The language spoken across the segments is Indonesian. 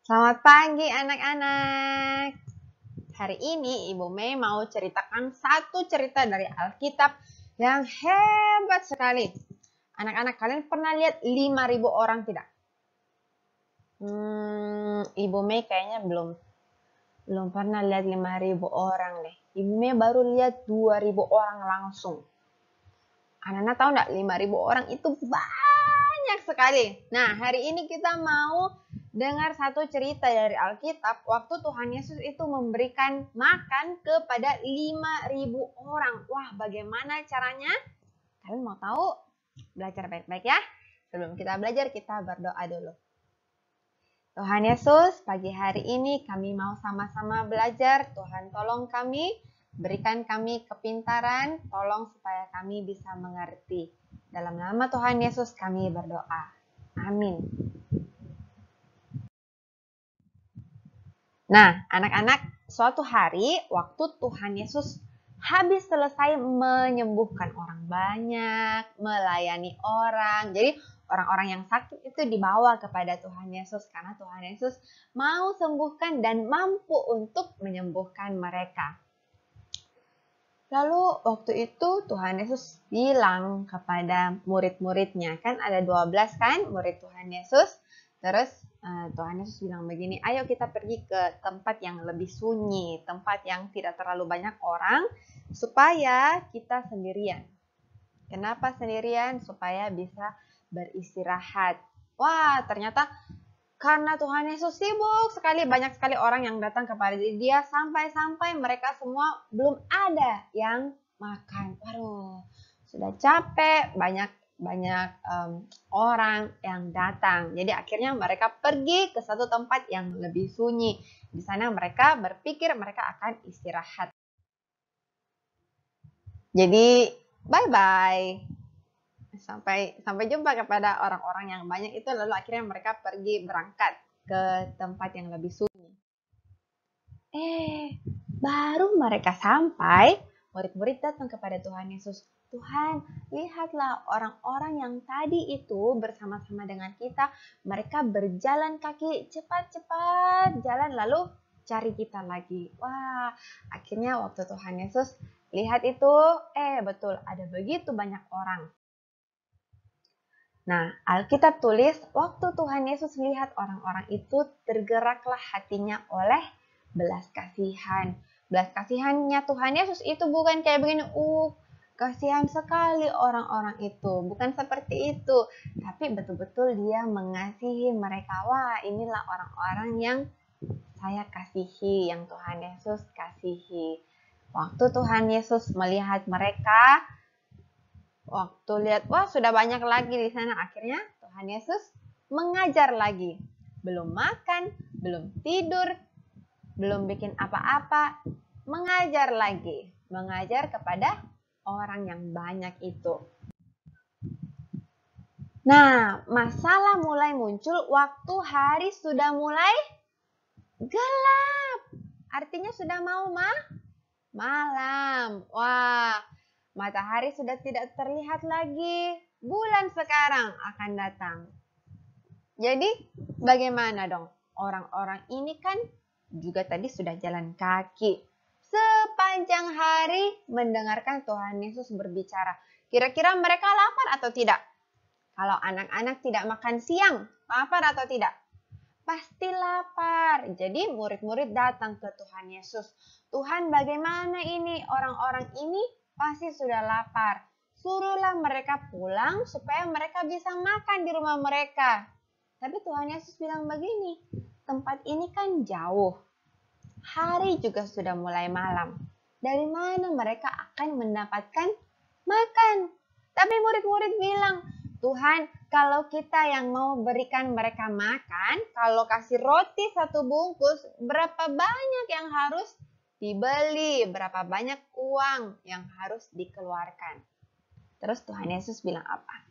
Selamat pagi anak-anak. Hari ini Ibu Mei mau ceritakan satu cerita dari Alkitab yang hebat sekali. Anak-anak, kalian pernah lihat 5.000 orang tidak? Ibu Mei kayaknya belum pernah lihat 5.000 orang deh. Ibu Mei baru lihat 2.000 orang langsung. Anak-anak tahu nggak 5.000 orang itu banyak sekali. Nah, hari ini kita mau dengar satu cerita dari Alkitab waktu Tuhan Yesus itu memberikan makan kepada 5.000 orang. Wah, bagaimana caranya? Kalian mau tahu? Belajar baik-baik ya. Sebelum kita belajar, kita berdoa dulu. Tuhan Yesus, pagi hari ini kami mau sama-sama belajar. Tuhan tolong kami, berikan kami kepintaran, tolong supaya kami bisa mengerti. Dalam nama Tuhan Yesus kami berdoa. Amin. Nah, anak-anak, suatu hari waktu Tuhan Yesus habis selesai menyembuhkan orang banyak, melayani orang. Jadi orang-orang yang sakit itu dibawa kepada Tuhan Yesus karena Tuhan Yesus mau sembuhkan dan mampu untuk menyembuhkan mereka. Lalu waktu itu Tuhan Yesus bilang kepada murid-muridnya, kan ada 12 kan murid Tuhan Yesus. Terus Tuhan Yesus bilang begini, ayo kita pergi ke tempat yang lebih sunyi, tempat yang tidak terlalu banyak orang, supaya kita sendirian. Kenapa sendirian? Supaya bisa beristirahat. Wah, ternyata karena Tuhan Yesus sibuk sekali, banyak sekali orang yang datang kepada dia, sampai-sampai mereka semua belum ada yang makan. Waduh, sudah capek, banyak orang yang datang. Jadi akhirnya mereka pergi ke satu tempat yang lebih sunyi. Di sana mereka berpikir mereka akan istirahat. Jadi bye-bye. Sampai jumpa kepada orang-orang yang banyak itu, lalu akhirnya mereka pergi berangkat ke tempat yang lebih sunyi. Baru mereka sampai, murid-murid datang kepada Tuhan Yesus. Tuhan, lihatlah orang-orang yang tadi itu bersama-sama dengan kita, mereka berjalan kaki cepat-cepat jalan lalu cari kita lagi. Wah, akhirnya waktu Tuhan Yesus lihat itu, betul ada begitu banyak orang. Nah, Alkitab tulis, waktu Tuhan Yesus lihat orang-orang itu, tergeraklah hatinya oleh belas kasihan. Belas kasihannya Tuhan Yesus itu bukan kayak begini, kasihan sekali orang-orang itu. Bukan seperti itu. Tapi betul-betul dia mengasihi mereka. Wah, inilah orang-orang yang saya kasihi, yang Tuhan Yesus kasihi. Waktu Tuhan Yesus melihat mereka, waktu lihat, wah sudah banyak lagi di sana, akhirnya Tuhan Yesus mengajar lagi. Belum makan, belum tidur, belum bikin apa-apa, mengajar lagi. Mengajar kepada orang yang banyak itu. Nah, masalah mulai muncul waktu hari sudah mulai gelap. Artinya sudah mau malam. Wah, matahari sudah tidak terlihat lagi. Bulan sekarang akan datang. Jadi bagaimana dong? Orang-orang ini kan juga tadi sudah jalan kaki. Sepanjang hari mendengarkan Tuhan Yesus berbicara. Kira-kira mereka lapar atau tidak? Kalau anak-anak tidak makan siang, lapar atau tidak? Pasti lapar. Jadi murid-murid datang ke Tuhan Yesus. Tuhan, bagaimana ini? Orang-orang ini pasti sudah lapar. Suruhlah mereka pulang supaya mereka bisa makan di rumah mereka. Tapi Tuhan Yesus bilang begini, tempat ini kan jauh. Hari juga sudah mulai malam. Dari mana mereka akan mendapatkan makan? Tapi murid-murid bilang, Tuhan, kalau kita yang mau berikan mereka makan, kalau kasih roti 1 bungkus, berapa banyak yang harus dibeli, berapa banyak uang yang harus dikeluarkan. Terus Tuhan Yesus bilang apa?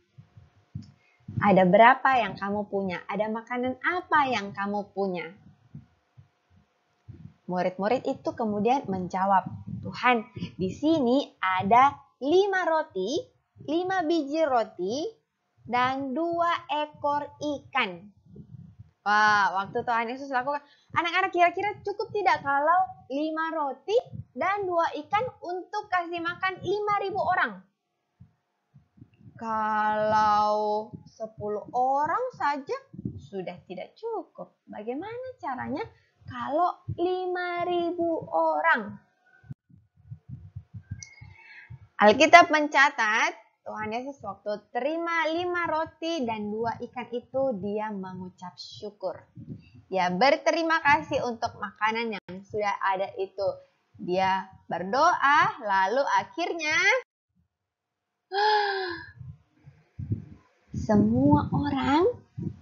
Ada berapa yang kamu punya? Ada makanan apa yang kamu punya? Murid-murid itu kemudian menjawab, Tuhan, di sini ada 5 roti, 5 biji roti, dan 2 ekor ikan. Wah, waktu Tuhan Yesus lakukan, anak-anak kira-kira cukup tidak kalau 5 roti dan 2 ikan untuk kasih makan 5.000 orang? Kalau 10 orang saja sudah tidak cukup. Bagaimana caranya kalau 5.000 orang? Alkitab mencatat Tuhan Yesus waktu terima 5 roti dan 2 ikan itu dia mengucap syukur. Dia berterima kasih untuk makanan yang sudah ada itu. Dia berdoa lalu akhirnya semua orang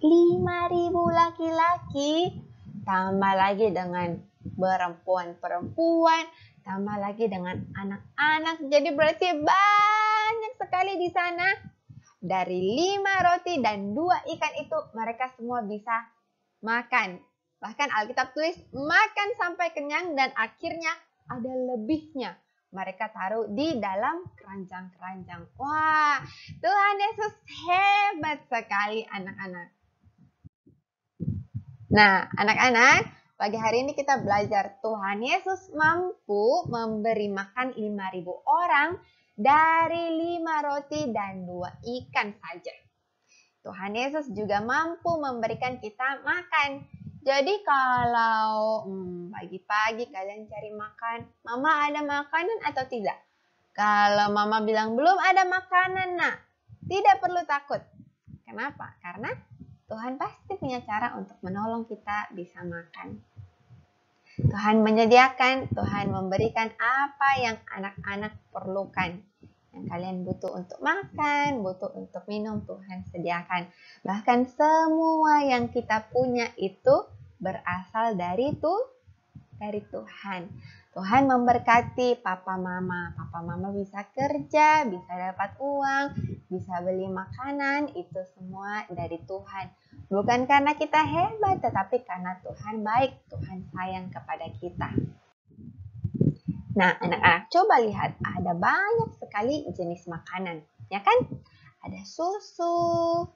5.000 laki-laki tambah lagi dengan perempuan-perempuan, tambah lagi dengan anak-anak. Jadi berarti banyak sekali di sana. Dari 5 roti dan 2 ikan itu mereka semua bisa makan. Bahkan Alkitab tulis makan sampai kenyang dan akhirnya ada lebihnya. Mereka taruh di dalam keranjang-keranjang. Wah, Tuhan Yesus hebat sekali anak-anak. Nah, anak-anak, pagi hari ini kita belajar Tuhan Yesus mampu memberi makan 5.000 orang dari 5 roti dan 2 ikan saja. Tuhan Yesus juga mampu memberikan kita makan. Jadi kalau pagi-pagi kalian cari makan, Mama ada makanan atau tidak? Kalau Mama bilang belum ada makanan, nak, tidak perlu takut. Kenapa? Karena Tuhan pasti punya cara untuk menolong kita bisa makan. Tuhan menyediakan, Tuhan memberikan apa yang anak-anak perlukan. Yang kalian butuh untuk makan, butuh untuk minum, Tuhan sediakan. Bahkan semua yang kita punya itu berasal dari Tuhan. Tuhan memberkati papa mama. Papa mama bisa kerja, bisa dapat uang, bisa beli makanan, itu semua dari Tuhan. Bukan karena kita hebat, tetapi karena Tuhan baik, Tuhan sayang kepada kita. Nah, anak-anak coba lihat, ada banyak sekali jenis makanan, ya kan? Ada susu,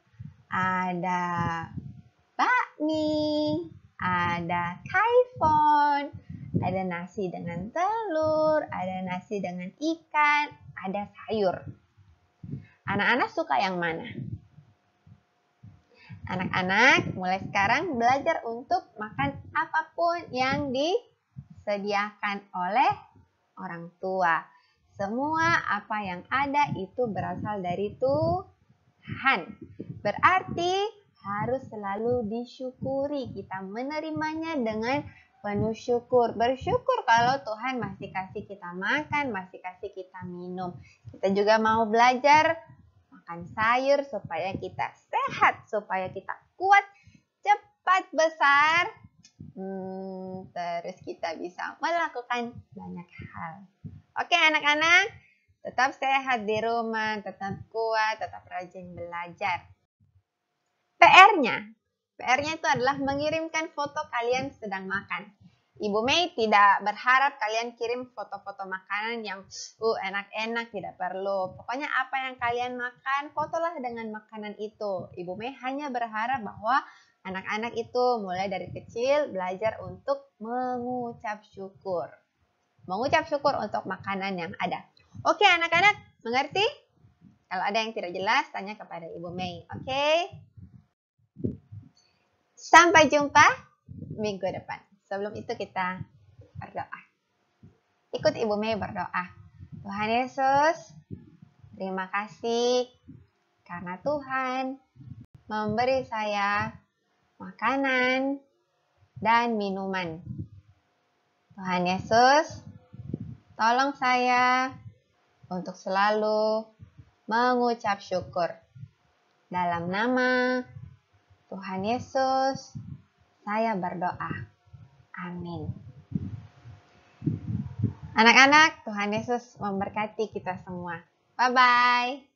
ada bakmi, ada kaifon, ada nasi dengan telur, ada nasi dengan ikan, ada sayur. Anak-anak suka yang mana? Anak-anak mulai sekarang belajar untuk makan apapun yang disediakan oleh orang tua. Semua apa yang ada itu berasal dari Tuhan. Berarti harus selalu disyukuri. Kita menerimanya dengan penuh syukur. Bersyukur kalau Tuhan masih kasih kita makan, masih kasih kita minum. Kita juga mau belajar makan sayur supaya kita sehat, supaya kita kuat, cepat besar, terus kita bisa melakukan banyak hal. Oke anak-anak, tetap sehat di rumah, tetap kuat, tetap rajin belajar. PR-nya itu adalah mengirimkan foto kalian sedang makan. Ibu Mei tidak berharap kalian kirim foto-foto makanan yang enak-enak, tidak perlu. Pokoknya apa yang kalian makan, fotolah dengan makanan itu. Ibu Mei hanya berharap bahwa anak-anak itu mulai dari kecil belajar untuk mengucap syukur. Mengucap syukur untuk makanan yang ada. Oke anak-anak, mengerti? Kalau ada yang tidak jelas, tanya kepada Ibu Mei. Oke? Sampai jumpa minggu depan. Sebelum itu kita berdoa. Ikut Ibu Mei berdoa. Tuhan Yesus, terima kasih karena Tuhan memberi saya makanan dan minuman. Tuhan Yesus, tolong saya untuk selalu mengucap syukur. Dalam nama Tuhan Yesus, saya berdoa. Amin. Anak-anak, Tuhan Yesus memberkati kita semua. Bye-bye.